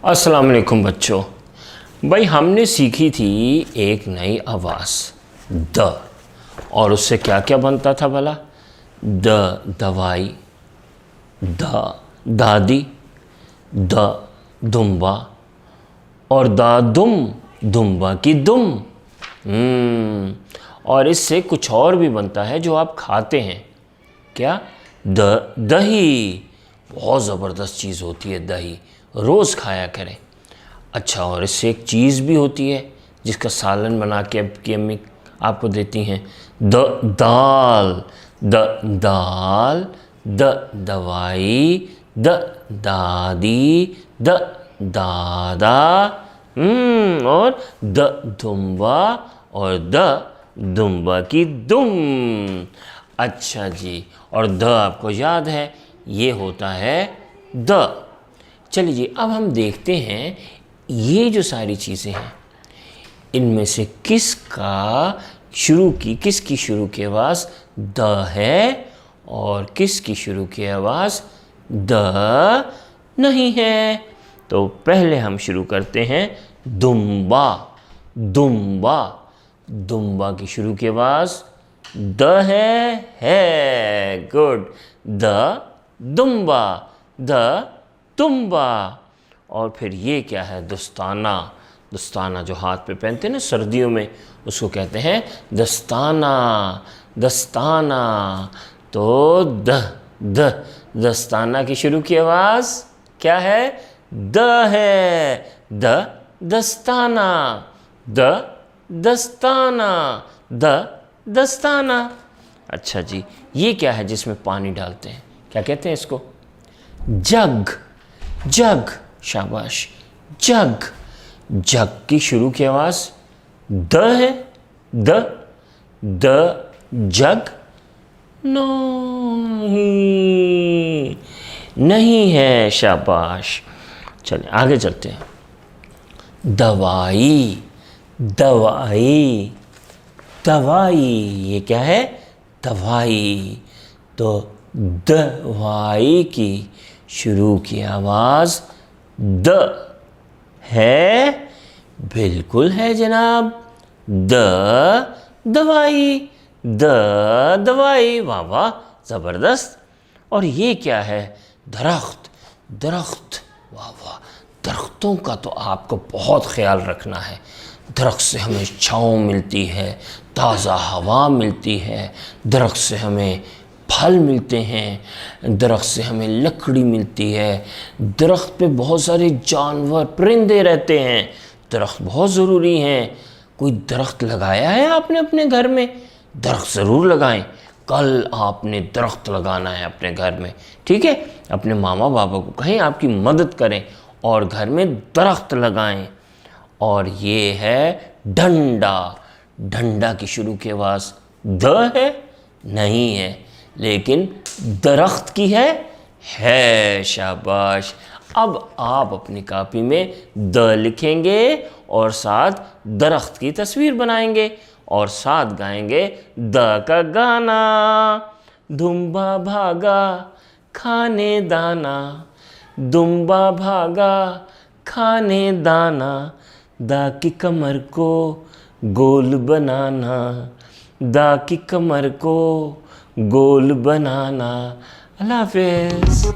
अस्सलाम वालेकुम बच्चों। भाई हमने सीखी थी एक नई आवाज़ द, और उससे क्या क्या बनता था भला? द दवाई, द दादी, द दुम्बा, और दा दुम दुम्बा की दुम। और इससे कुछ और भी बनता है जो आप खाते हैं। क्या? दही। बहुत ज़बरदस्त चीज़ होती है दही, रोज़ खाया करें। अच्छा, और इससे एक चीज़ भी होती है जिसका सालन बना के आपकी अम्मी आपको देती हैं, दाल। दाल, दवाई, दादी, दादा, और दुम्बा, और दुम्बा की दुम। अच्छा जी, और द आपको याद है, ये होता है द। चलिए जी, अब हम देखते हैं ये जो सारी चीज़ें हैं इनमें से किसकी शुरू की आवाज़ द है और किसकी शुरू की आवाज़ द नहीं है। तो पहले हम शुरू करते हैं दुम्बा। दुम्बा, दुम्बा की शुरू की आवाज़ द है। गुड। दुम्बा, तुम्बा। और फिर ये क्या है? दस्ताना। दस्ताना जो हाथ पे पहनते हैं ना सर्दियों में, उसको कहते हैं दस्ताना। दस्ताना। तो दस्ताना की शुरू की आवाज़ क्या है? द है। दस्ताना, दस्ताना, दस्ताना। अच्छा जी, ये क्या है जिसमें पानी डालते हैं? क्या कहते हैं इसको? जग। जग, शाबाश, जग। जग की शुरू की आवाज़ द है। जग नहीं है। शाबाश। चलिए आगे चलते हैं। दवाई। दवाई, दवाई, ये क्या है? दवाई। तो दवाई की शुरू की आवाज़ द है। बिल्कुल है जनाब। दवाई, दवाई। वाह वाह, ज़बरदस्त। और ये क्या है? दरख्त। दरख्त, वाह वाह। दरख्तों का तो आपको बहुत ख्याल रखना है। दरख्त से हमें छाँव मिलती है, ताज़ा हवा मिलती है, दरख्त से हमें फल मिलते हैं, दरख्त से हमें लकड़ी मिलती है, दरख्त पे बहुत सारे जानवर परिंदे रहते हैं। दरख्त बहुत ज़रूरी हैं। कोई दरख्त लगाया है आपने अपने घर में? दरख्त ज़रूर लगाएं। कल आपने दरख्त लगाना है अपने घर में, ठीक है? अपने मामा बाबा को कहें आपकी मदद करें और घर में दरख्त लगाएं। और ये है डंडा। डंडा की शुरू की आवाज़ द है नहीं है, लेकिन दरख्त की है। शाबाश। अब आप अपनी कॉपी में द लिखेंगे और साथ दरख्त की तस्वीर बनाएंगे और साथ गाएंगे द का गाना। दुम्बा भागा खाने दाना, दुम्बा भागा खाने दाना, दा की कमर को गोल बनाना, दा की कमर को गोल बनाना। अल्लाह हाफ़िज़।